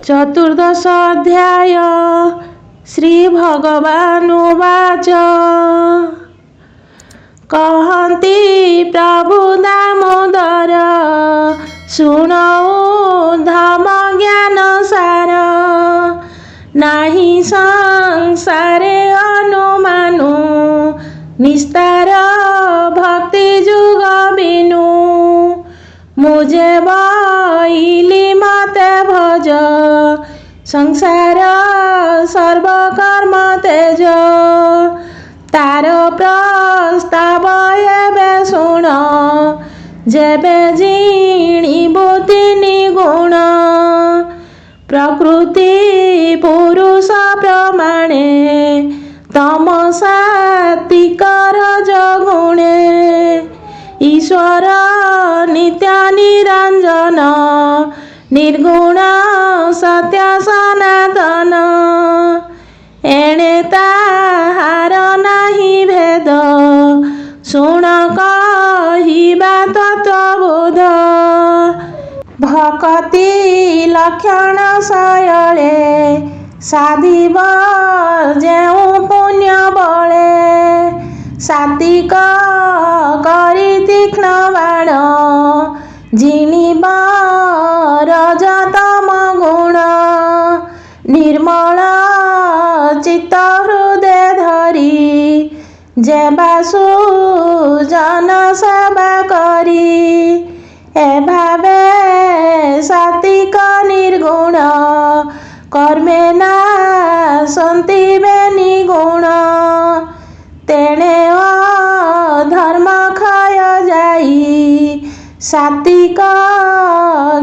चतुर्दश अध्याय श्री भगवानुवाच कहन्ति प्रभु दामोदर शुणौ धम ज्ञान सार नाही संसारे अनुमानु निस्तार भक्ति जुग बिनु मुझे बइली मते भज संसार सर्वकर्म तेज तार प्रस्ताव एबे शुण जेबे जिणिबु तिनि गुण प्रकृति पुरुष प्रमाणे तम सात्विक रजगुणे ईश्वर नित्य निरंजन निर्गुण सत्य सनातन एणे ताहार नाही भेद शुण कहिबा तत्वबोध भक्ति लक्षण शयले साधिब जेउ पुण्य बळे सात्विक करी तीक्ष्ण बाण जिणिब रजतम गुण निर्मल चित्त हृदय धरी जेबासु जन सेवा करी एभावे सात्विक निर्गुण कर्मे ना सन्ति बेनि गुण तेणे धर्म क्षय जाई सात्विक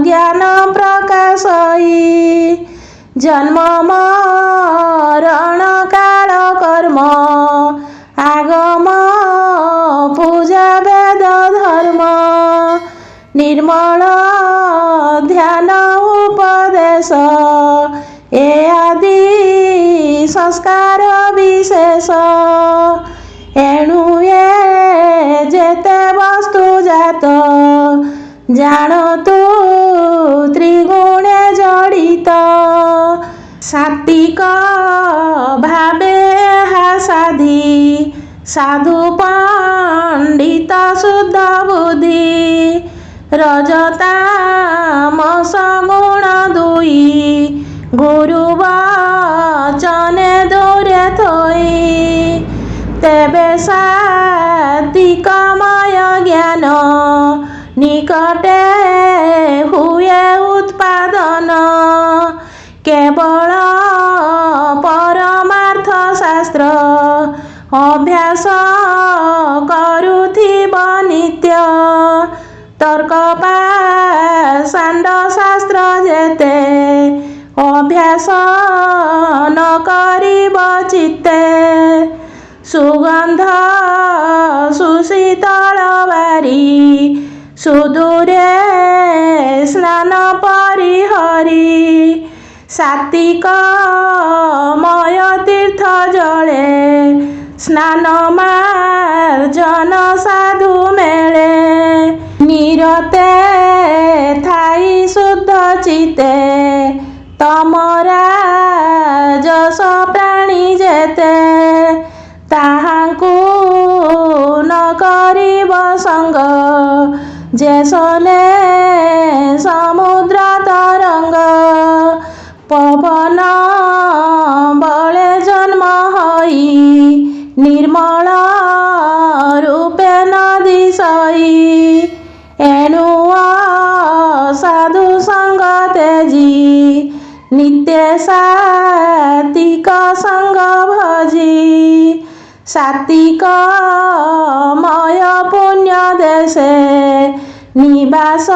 ज्ञान प्रकाशई जन्म मरण काल कर्म आगम पूजा वेद धर्म निर्मल ध्यान उपदेश ए आदि संस्कार विशेष एणु ए जेते वस्तु जात जानतु त्रिगुणे जडित सात्विक भावे हा साधी साधु पंडित शुद्ध बुद्धि रजतामस गुण दुई गुरु वचने दूरे थोई तेबे सात्विकमय ज्ञान निकटे हुए उत्पादन केवल परमार्थ शास्त्र अभ्यास करुथिब नित्य तर्क पाषाण्ड शास्त्र जेते अभ्यास न करिब चित्ते सुगंध सुशीतल बारी सुदूरे स्नान परिहरी सात्विक मय तीर्थ जले स्नान मार्जन साधु मेले निरते थाई शुद्ध चिते तमरा जस प्राणी जेते ताहांकु न करिब संग जेसने समुद्र तरंग पवन बले जन्म हई निर्मल रूपे नदी सई एणु साधु संग तेजी नित्य सात्विक संग भजी सात्विक मय पुण्य देशे निवास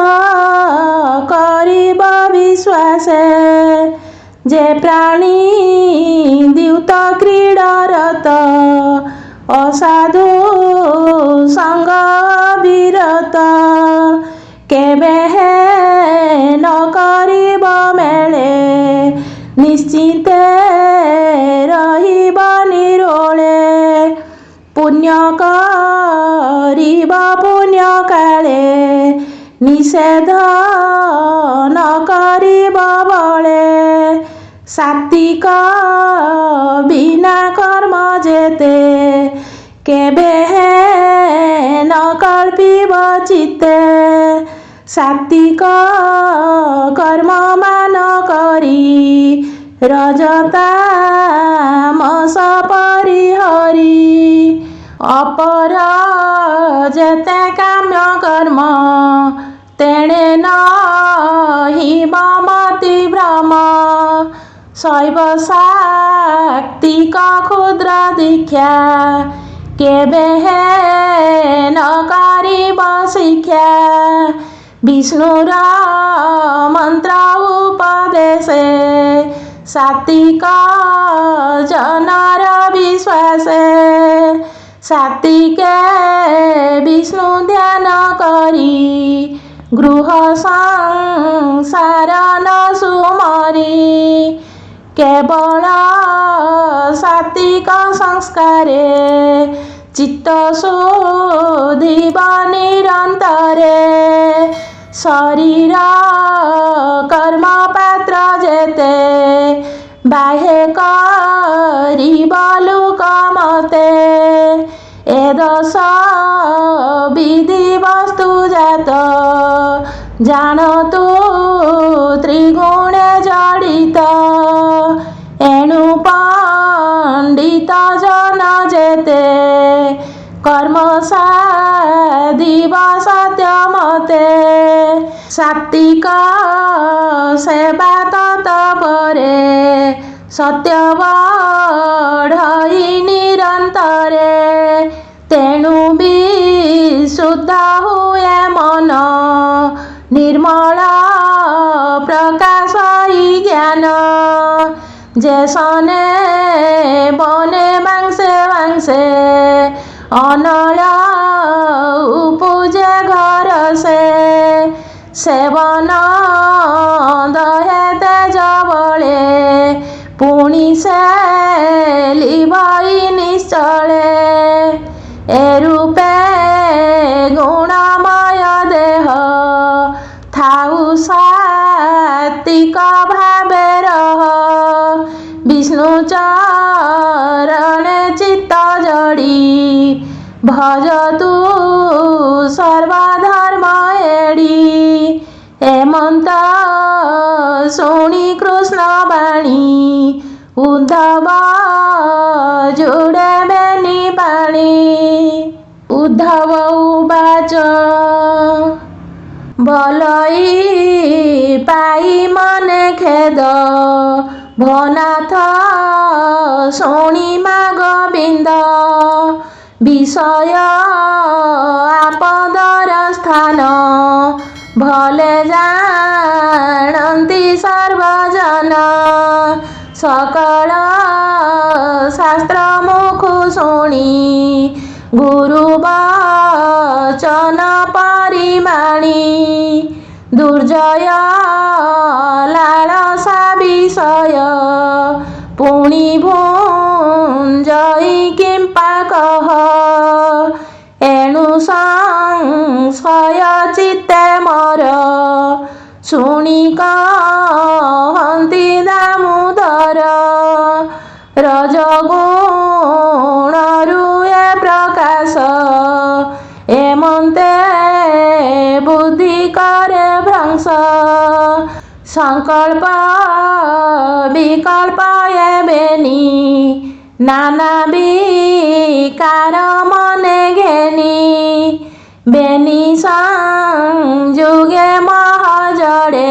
करिब विश्वासे जे प्राणी द्यूत क्रीडारत असाधु संग विरत केबे हे न करिब मेले निश्चिते रहिब निरोळे पुण्य करिब पुण्य काले निषेध न करिब बळे सात्विक बिना कर्म जेते केबे न कल्पिब चित्ते सात्विक कर्म मान करी रजतामस परिहरी अपर जेते काम्य कर्म तेणे नहि बमति भ्रम शैव सात्विक क्षुद्र दीक्षा केबे न करिब शिक्षा विष्णुर मंत्र उपदेशे सात्विक जनर विश्वासे सात्विके विष्णु ध्यान करी गृह संसार न सुमरी केवल सात्विक संस्कारे चित्त शुद्धिब निरंतरे शरीर कर्म पात्र जेते बाह्य करिब लोक मते ए दश विधि वस्तु जात जानतु त्रिगुणे जडित एणु पंडित जन जेते कर्म साधिब सत्य मते सात्विक सेवा तत्परे सत्य बढ़ई निरंतरे तेणु विशुद्ध हुए मन निर्मल प्रकाश ज्ञान जैसने बने वांसे वांसे अनल उपजे घर से सेवन दहे तेज बले पुणी से लिभई निश्चले ए रूपे गुणमय देह थाउ सात्विक भावे रह विष्णु चरणे चित्त जड़ी भजतु सर्वधर्म एड़ी हेमंत शुणी कृष्ण वाणी उद्धव जुड़े बेनी पाणी उद्धव उवाच भलई पाई मने खेद भनाथ शुणी मा गोविंद विषय आपदर स्थान भले जानती सर्वजन सकल शास्त्र मुखु शुणी गुरु वचन परिमाणी दुर्जय लालसा विषय पुणी भुंजई किंपा कह एणु संशय चित्ते मोर शुणी कहन्ति दामोदर रजगुणरु ए प्रकाश एमन्ते बुद्धि करे भ्रंश संकल्प विकल्प बेनी नाना विकार मने घेनी बेनी संयुगे महजड़े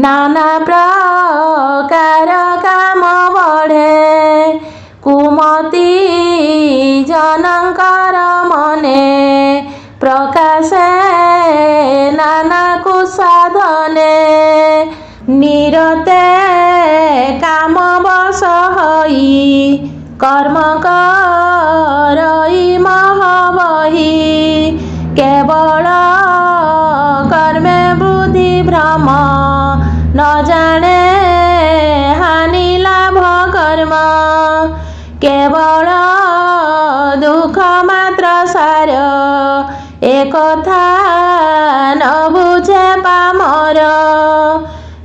नाना प्रकार काम बढ़े कुमति जनकर मने प्रकाशे नाना कुसाधने निरते काम बस हई कर्म करई महबही केवल कर्मे बुद्धि भ्रम न जाने हानि लाभ कर्म केवल दुख मात्र सार एकथा न बुझे पामर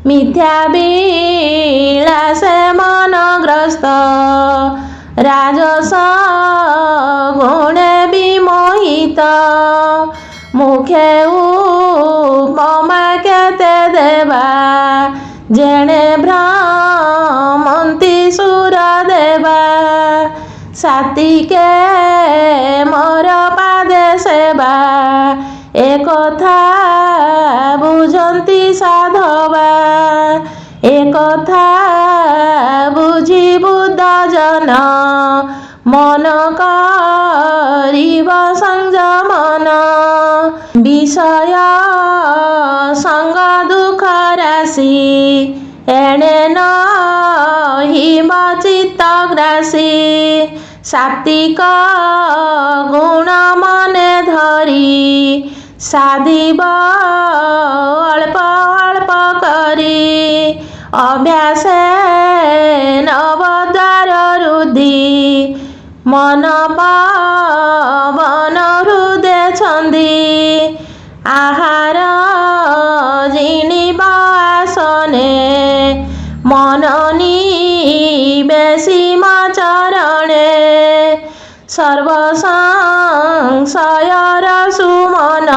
मिथ्या विलास जेणे भ्रमन्ति सुरदेवा सात्विके मोर पादे सेवा एकथा बुझन्ति साधवा एकथा बुझि बुद्ध जन मन करिब संयमन विषय संग दुख राशि एणे नहि चित्त ग्रासी सात्विक गुण मने धरी साधिब अल्प अल्प करी अभ्यासे नवद्वार रुद्धि मन पावन हृदय छन्दी आहार जिणिब आसने मन निवेशिम चरणे सर्व संशयर सुमन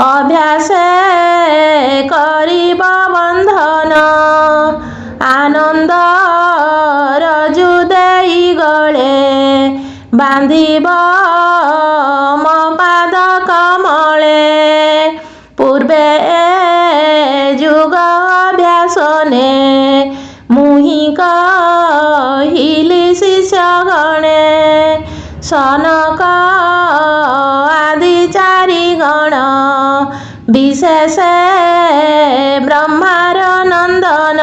अभ्यासे करिब बन्धन आनन्द रजु देई गळे बान्धिब मो पाद कमळे पूर्वे जुग अभ्यासने मुहि कहिली शिष्य गणे सनक आदि चारि गण विशेष ब्रह्मार नंदन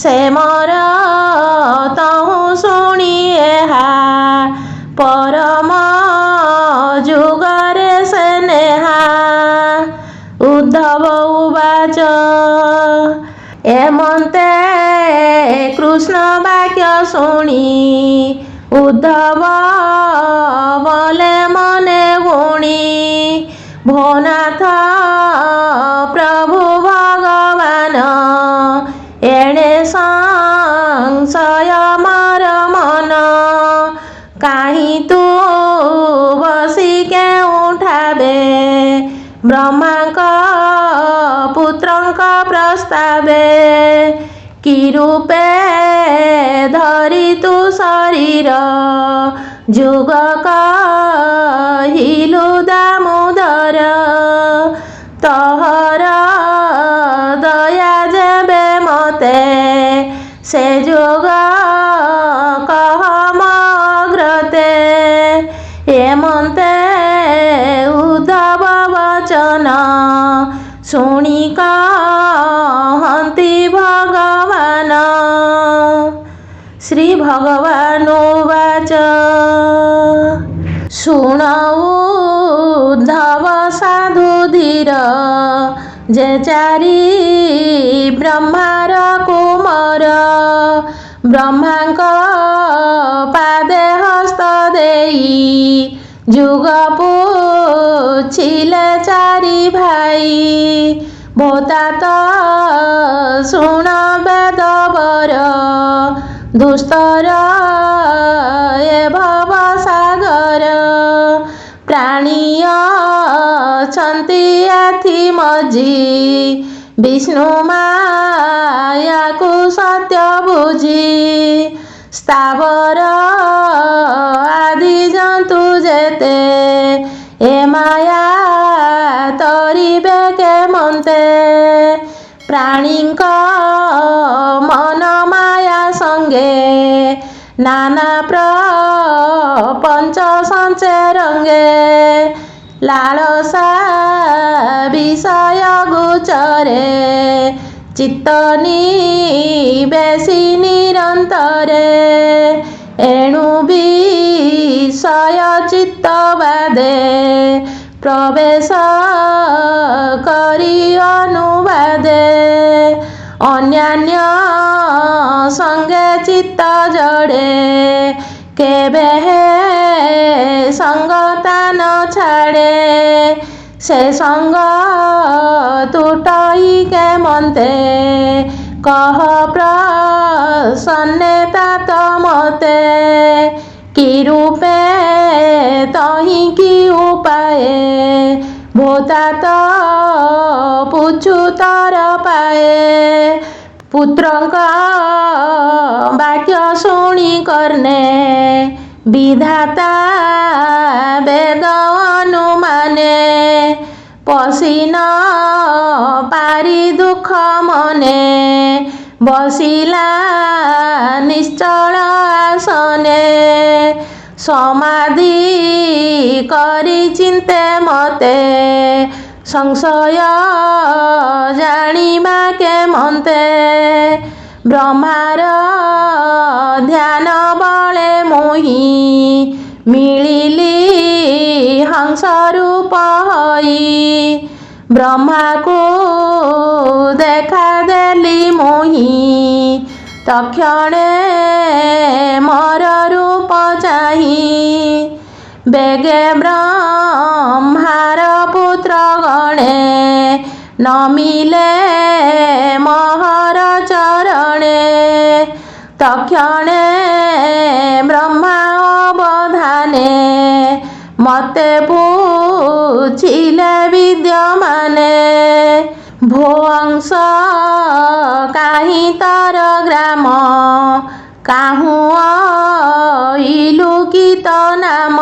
से मोर तहु शुणी एहा परम जुगरे से नेहा उद्धव उवाच एमन्ते कृष्ण वाक्य शुणी उद्धव बोले मने गुणी भोनाथ प्रभु भगवान एणे संशय मोर मन काहि तू बसी के उठाबे ब्रह्मांक पुत्रंक प्रस्तावे कि रूपे धरि तू शरीर जुग कहिलु दामोदर तोहर दया जेबे मते से जुग कह मग्रते एमन्ते उद्धव वचन शुणी कहन्ति भगवान श्री भगवान उवाच शुण उद्धव साधु धीर जे चारि ब्रह्मार कुमार ब्रह्मांक पादे हस्त देई जुग पुछिले चारि भाई भोतात शुण वेद बर दुस्तर ए भव सागर प्राणीय छन्ति एथि मझी विष्णु माया को सत्य बुझी स्थावर आदि जंतु जेते ए माया तरिबे के मन्ते प्राणीक मन माया संगे नाना प्रपंच संचे रंगे लालसा विषय गोचरे चित्त निवेशी निरंतरे एणु विषय चित्त बादे प्रवेश करी अनुवादे अन्यान्य संगे चित्त जड़े केबे संगता न छाड़े से संग टूटई के मन्ते कह प्रसन्नता तमते कि रूपे तही कि उपाये भूतात पुत्र ଉଚ୍ଚତର ପାଏ। ପୁତ୍ରଙ୍କ ବାକ୍ୟ ଶୁଣି କର୍ଣ୍ଣେ ବିଧାତା ବେଦ ଅନୁମାନେ। ପଶି ନ ପାରି ଦୁଃଖ ମନେ ବସିଲା ନିଶ୍ଚଳ ଆସନେ। ସମାଧି କରି ଚିନ୍ତେ ମତେ ସଂଶୟ ଜାଣିବା କେମନ୍ତେ। ବ୍ରହ୍ମାର ଧ୍ୟାନ ବଳେ ମୁହିଁ ମିଳିଲି ହଂସ ରୂପ ହୋଇ। ବ୍ରହ୍ମାକୁ ଦେଖା ଦେଲି ମୁହିଁ ତକ୍ଷଣେ ମୋର ରୂପ ଚାହିଁ। ବେଗେ ବ୍ରହ୍ମାର ପୁତ୍ର ଗଣେ ନମିଲେ ମୋହର ଚରଣେ। ତକ୍ଷଣେ ବ୍ରହ୍ମା ଅବଧାନେ ମତେ ପୁଥିଲେ ବିଦ୍ୟମାନେ। ଭୋଅଂଶ କାହିଁ ତର ଗ୍ରାମ କାହୁଁ ଅଇଲୁ କି ତ ନାମ।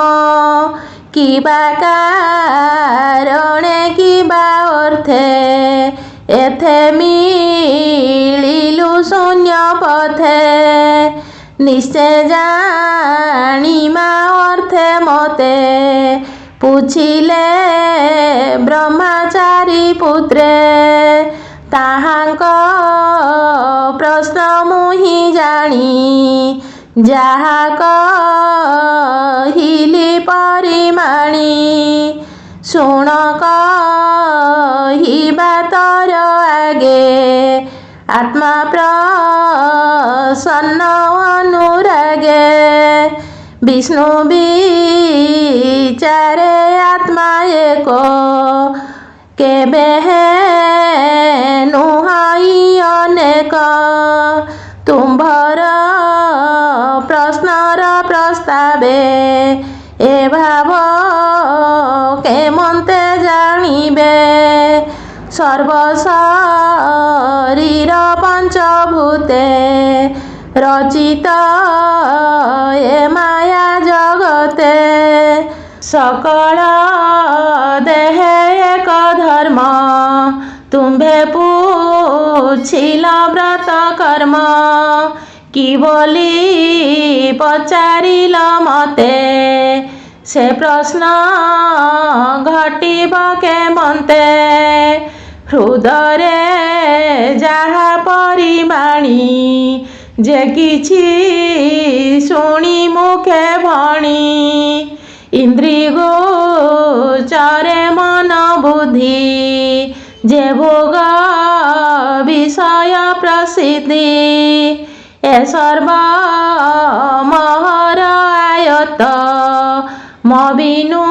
କିବା କାରଣେ କିବା ଅର୍ଥେ ଏଥେ ମିଳିଲୁ ଶୂନ୍ୟ ପଥେ। ନିଶ୍ଚେ ଜାଣିମା ଅର୍ଥେ ମତେ ପୁଥିଲେ ବ୍ରହ୍ମଚାରୀ ପୁତ୍ରେ। ତାହାଙ୍କ ପ୍ରଶ୍ନ ମୁହିଁ ଜାଣି ଯାହା କହିଲି ପରିମାଣି। ଶୁଣ କହିବା ତୋର ଆଗେ ଆତ୍ମା ପ୍ରସନ୍ନ ଅନୁରାଗେ। ବିଷ୍ଣୁ ବିଚାରେ ଆତ୍ମା ଏକ କେବେ ନୁହଁଇ ଅନେକ। ତୁମ୍ଭର ପ୍ରଶ୍ନର ପ୍ରସ୍ତାବେ ଏ ଭାବ କେମନ୍ତେ ଜାଣିବେ। ସର୍ବ ଶରୀର ପଞ୍ଚଭୂତେ ରଚିତ ଏ ମାୟା ଜଗତେ। ସକଳ ଦେହେ ଏକ ଧର୍ମ ତୁମ୍ଭେ ପୁଛିଲ ବ୍ରତ କର୍ମ। କି ବୋଲି ପଚାରିଲ ମତେ ସେ ପ୍ରଶ୍ନ ଘଟିବ କେମନ୍ତେ। ହୃଦରେ ଯାହା ପରିମାଣି ଯେ କିଛି ଶୁଣି ମୁଖେ ଭଣି। ଇନ୍ଦ୍ରି ଗୋଚରେ ମନ ବୁଦ୍ଧି ଯେ ଭୋଗ ବିଷୟ ପ୍ରସିଦ୍ଧି। ଏ ସର୍ବ ମୋହର ଆୟତ ମୋ ବିନୁ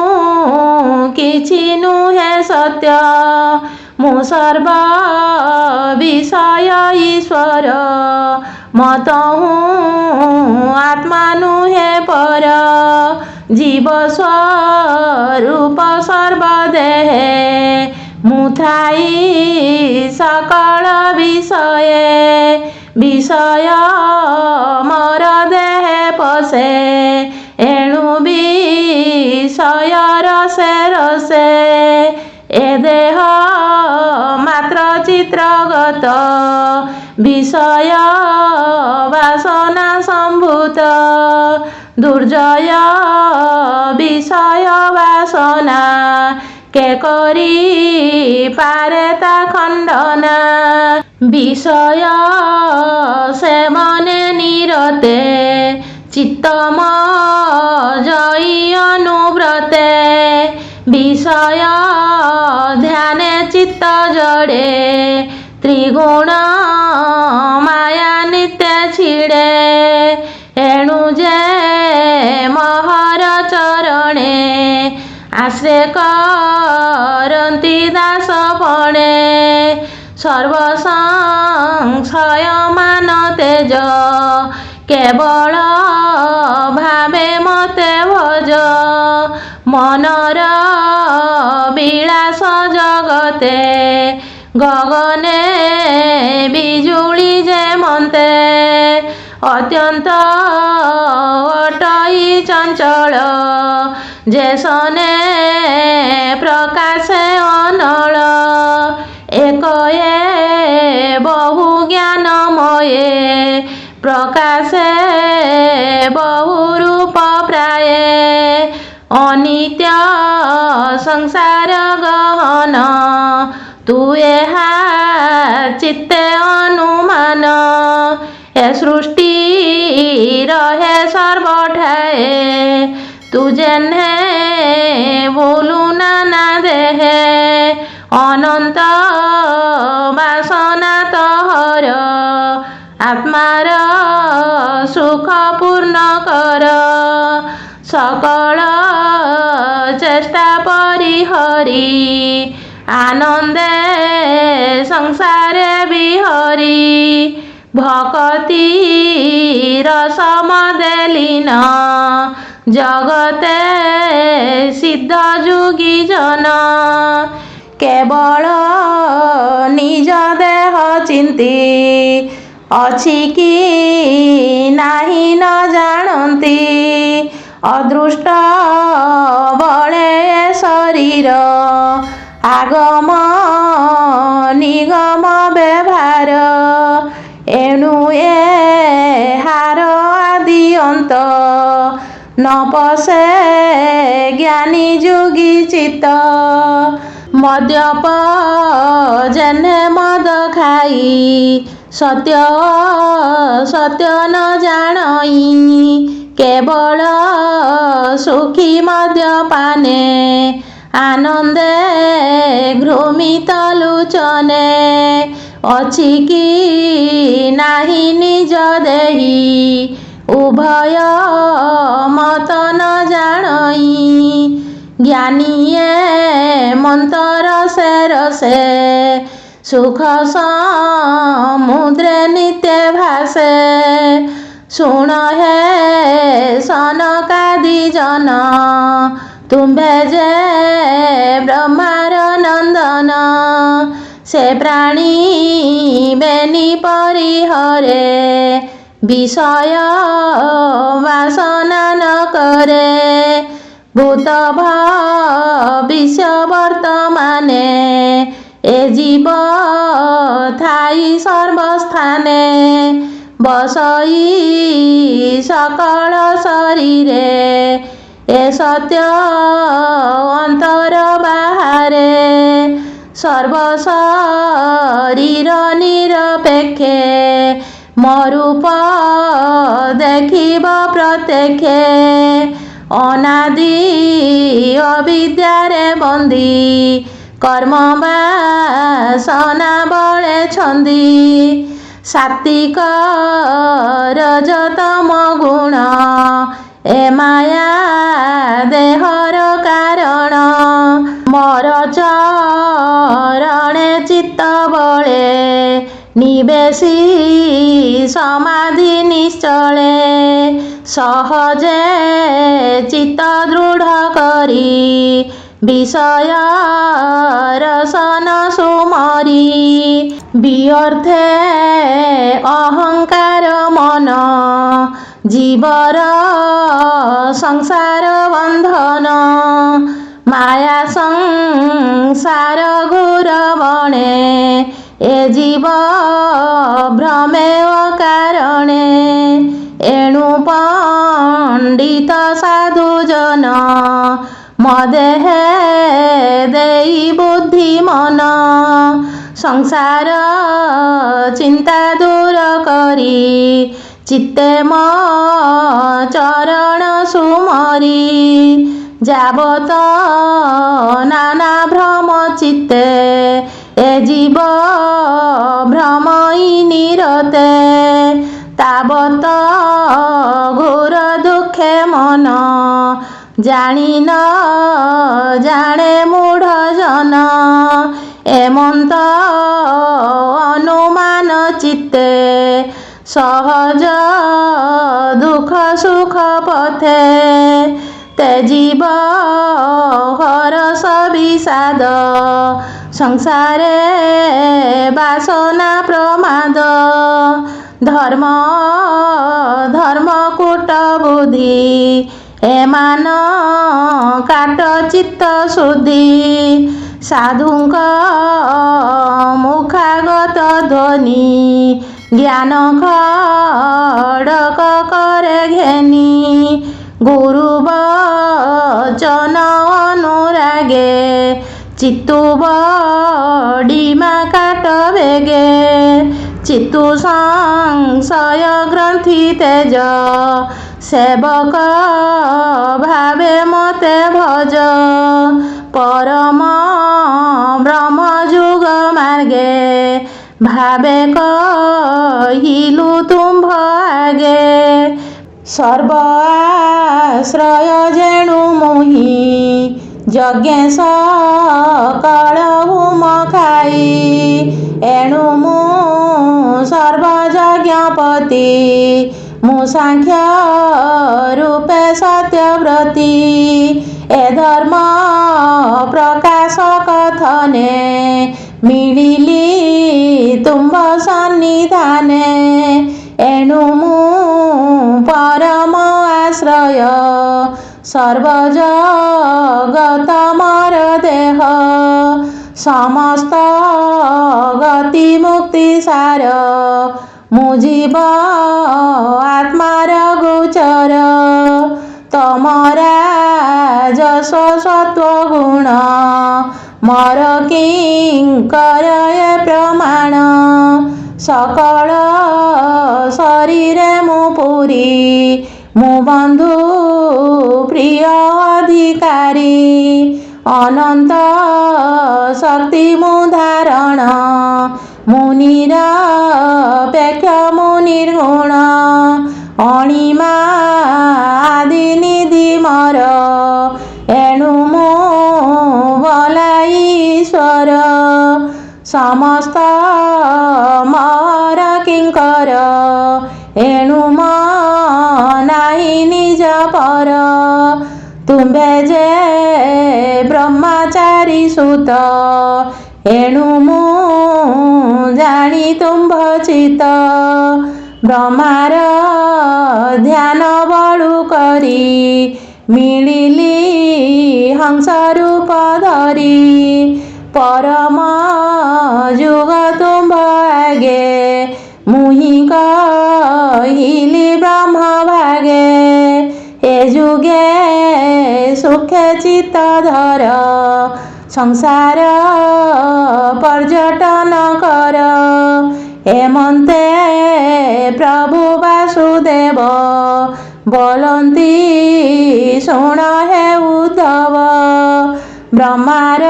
କିଛି ନୁହେଁ ସତ୍ୟ। ମୁଁ ସର୍ବ ବିଷୟ ଈଶ୍ୱର ମତହୁଁ ଆତ୍ମା ନୁହେଁ ପର। ଜୀବ ସ୍ୱରୂପ ସର୍ବଦେହେ ମୁଁ ଥାଇ ସକଳ ବିଷয়ে। ବିଷୟ ମୋର ଦେହେ ପଶେ ଏଣୁ ବିଷୟ ରସେ ରସେ। ଏ ଦେହ ମାତ୍ର ଚିତ୍ରଗତ ବିଷୟ ବାସନା ସମ୍ଭୂତ। ଦୁର୍ଜୟ ବିଷୟ ବାସନା কে করি পারে তা খণ্ডনা। বিষয় সেবনে নিরতে চিত্তম জয়ী অনুব্রতে। বিষয় ধ্যানে চিত্ত জড়ে ত্রিগুণ মায়া নিত্য ছিড়ে। এণু যে মহর চরণে আশ্রে করন্তি দাস পণে। সর্বসংশয় মান তেজ কেবল ভাবে মতে ভজ। মনর বিলাস জগতে গগনে বিজুଳି যেমন্তে অত্যন্ত অটই চঞ্চল যেসনে প্রকাশে অনল একয়ে বহু জ্ঞানময়ে প্রকাশে বহু রূপ প্রায়ে অনিত্য সংসার গহন তু এহা চিত্তে অনুমান এ সৃষ্টি রহে সর্বঠায়ে তু যেনে বলু নানা দেহে অনন্ত বাসনা তহর আত্মার সুখ পূর্ণ কর সকল চেষ্টা পরিহরি আনন্দে সংসারে বিহরি ভকতি রসমদেলীন জগতে সিদ্ধ যোগী জন কেবল নিজ দেহ চিন্তি ଅଛି କି ନାହିଁ ନ ଜାଣନ୍ତି ଅଦୃଷ୍ଟ ବଳେ ଶରୀର ଆଗମ ନିଗମ ବ୍ୟବହାର ଏଣୁ ଏହାର ଆଦି ଅନ୍ତ ନ ପଶେ ଜ୍ଞାନୀ ଯୋଗୀ ଚିତ୍ତ ମଦ୍ୟପ ଯେହ୍ନେ ମଦ ଖାଇ ସତ୍ୟ ସତ୍ୟ ନ ଜାଣଇ କେବଳ ସୁଖୀ ମଦ୍ୟପାନେ ଆନନ୍ଦେ ଘୃମିତ ଲୋଚନେ ଅଛି କି ନାହିଁ ନିଜ ଦେହି ଉଭୟ ମତ ନ ଜାଣଇ ଜ୍ଞାନୀଏ ମନ୍ତର ସେ ରସେ ସୁଖ ସମୁଦ୍ରେ ନିତ୍ୟ ଭାସେ ଶୁଣ ହେ ସନକାଦି ଜନ ତୁମ୍ଭେ ଯେ ବ୍ରହ୍ମାର ନନ୍ଦନ ସେ ପ୍ରାଣୀ ବେନି ପରିହରେ বিষয় বাসনা ন করে ভূত ভবিষ্য বর্তমানে এ জীব থাই সর্বস্থানে বসই সকল শরীরে এ সত্য অন্তর বাহারে সর্বশরীর নিরপেক্ষে মরূপ দেখিব প্রত্যক্ষে অনাদি অবিদ্যারে বন্দী কর্ম বাসনা বলে ছন্দি সাত্বিক রজতম গুণ এ মায়া দেহর কারণ মর চরণে চিত্ত বলে নিবেশী সমাধি নিশ্চলে সহজে চিত্ত দৃঢ় করি বিষয় রসন সুমরি বিঅর্থে অহংকার মন জীবর সংসার বন্ধন মায়া সংসার ঘোর বনে এ জীব ভ্রমে অকারণে এণু পণ্ডিত সাধুজন মদেহে দেই বুদ্ধি মন সংসার চিন্তা দূর করি চিত্তে ম চরণ সুমরি যাবত নানা ভ্রম চিত্তে এ জীব ভ্রমই নিরতে তাবত ঘোর দুঃখে মন জানি ন জানে মূঢ় জন এমন্ত অনুমান চিত্তে সহজ দুঃখ সুখ পথে তেজিব হরস বিষাদ ସଂସାରେ ବାସନା ପ୍ରମାଦ ଧର୍ମ କୂଟ ବୁଦ୍ଧି ଏମାନ କାଟ ଚିତ୍ତ ଶୁଦ୍ଧି ସାଧୁଙ୍କ ମୁଖାଗତ ଧ୍ୱନି ଜ୍ଞାନ ଖଡ଼କ କରେ ଘେନି ଗୁରୁ ବଚନ ଅନୁରାଗେ ଚିତ୍ତୁ ବଡ଼ିମା କାଟ ବେଗେ ଚିତ୍ତୁ ସଂଶୟ ଗ୍ରନ୍ଥି ତେଜ ସେବକ ଭାବେ ମତେ ଭଜ ପରମ ବ୍ରହ୍ମ ଯୁଗ ମାର୍ଗେ ଭାବେ କହିଲୁ ତୁମ୍ଭ ଆଗେ ସର୍ବ ଆଶ୍ରୟ ଯେଣୁ ମୁହିଁ ଯଜ୍ଞେ ସକଳ ହୁମ ଖାଇ ଏଣୁ ମୁଁ ସର୍ବଯଜ୍ଞପତି ମୁଁ ସାଂଖ୍ୟ ରୂପେ ସତ୍ୟବ୍ରତୀ ଏ ଧର୍ମ ପ୍ରକାଶ କଥନେ ମିଳିଲି ତୁମ୍ଭ ସନ୍ନିଧାନେ ଏଣୁ ମୁଁ ପରମ ଆଶ୍ରୟ ସର୍ବଜଗତ ମୋର ଦେହ ସମସ୍ତ ଗତି ମୁକ୍ତି ସାର ମୁଁ ଜୀବ ଆତ୍ମାର ଗୋଚର ତମରା ଯଶ ସତ୍ୱ ଗୁଣ ମୋର କିଙ୍କର ଏ ପ୍ରମାଣ ସକଳ ଶରୀରେ ମୁଁ ପୁରୀ ମୁଁ ବନ୍ଧୁ ପ୍ରିୟ ଅଧିକାରୀ ଅନନ୍ତ ଶକ୍ତି ମୁଁ ଧାରଣ ମୁଁ ନିରପେକ୍ଷ ମୁଁ ନିର୍ଗୁଣ ଅଣିମା ଆଦି ନିଧି ମୋର ଏଣୁ ମୁଁ ବଲାଈଶ୍ୱର ସମସ୍ତ ମୋର କିଙ୍କର ଏଣୁ ମୋ ନାହିଁ ନିଜ ପର ତୁମ୍ଭେ ଯେ ବ୍ରହ୍ମଚାରୀ ସୁତ ଏଣୁ ମୁଁ ଜାଣି ତୁମ୍ଭ ଚିତ ବ୍ରହ୍ମାର ଧ୍ୟାନ ବଳୁ କରି ମିଳିଲି ହଂସ ରୂପ ଧରି ପରମ ଯୁଗ ତୁମ୍ଭ ଆଗେ ମୁହିଁ କହିଲି ବ୍ରହ୍ମ ଭାଗେ ଏ ଯୁଗେ ସୁଖେ ଚିତ୍ତ ଧର ସଂସାର ପର୍ଯ୍ୟଟନ କର ଏମନ୍ତେ ପ୍ରଭୁ ବାସୁଦେବ ବୋଲନ୍ତି ଶୁଣ ହେ ଉଦ୍ଧବ ବ୍ରହ୍ମାର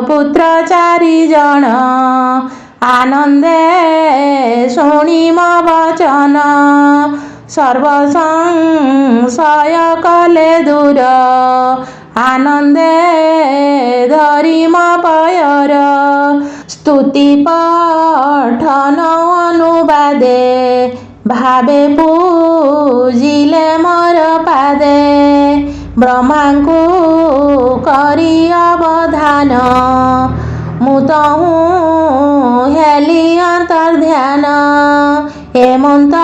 ପୁତ୍ର 4 ଜଣ ଆନନ୍ଦେ ଶୁଣି ମୋ ବଚନ ସର୍ବ ସଂଶୟ କଲେ ଦୂର ଆନନ୍ଦେ ଧରି ମୋ ପୟର ସ୍ତୁତି ପଠନ ଅନୁବାଦେ ଭାବେ ପୂଜିଲେ ମୋର ପାଦେ ବ୍ରହ୍ମାଙ୍କୁ କରି ଅବଧାନ ମୁଁ ତହୁଁ ହେଲି ଅନ୍ତର୍ଧ୍ୟାନ ହେମନ୍ତ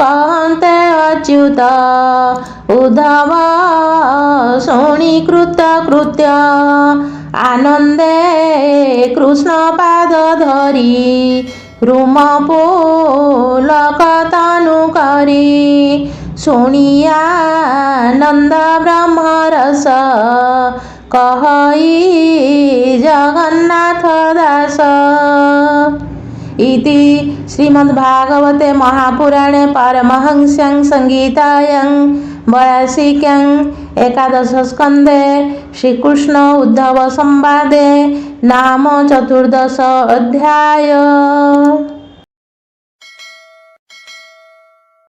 କହନ୍ତେ ଅଚ୍ୟୁତ ଉଦ୍ଧବ ଶୁଣି କୃତକୃତ୍ୟ ଆନନ୍ଦେ କୃଷ୍ଣ ପାଦ ଧରି ରୁମ ପୁଲକ ତନୁ କରି ଶୁଣିଆ ନନ୍ଦ ବ୍ରହ୍ମରସ କହଇ ଜଗନ୍ନାଥ ଦାସ। इति श्रीमद्भागवते महापुराणे पारमहंस्यां संगीतायां 82 एकादश स्कंदे श्रीकृष्ण उद्धव संवादे नाम 14 अध्याय।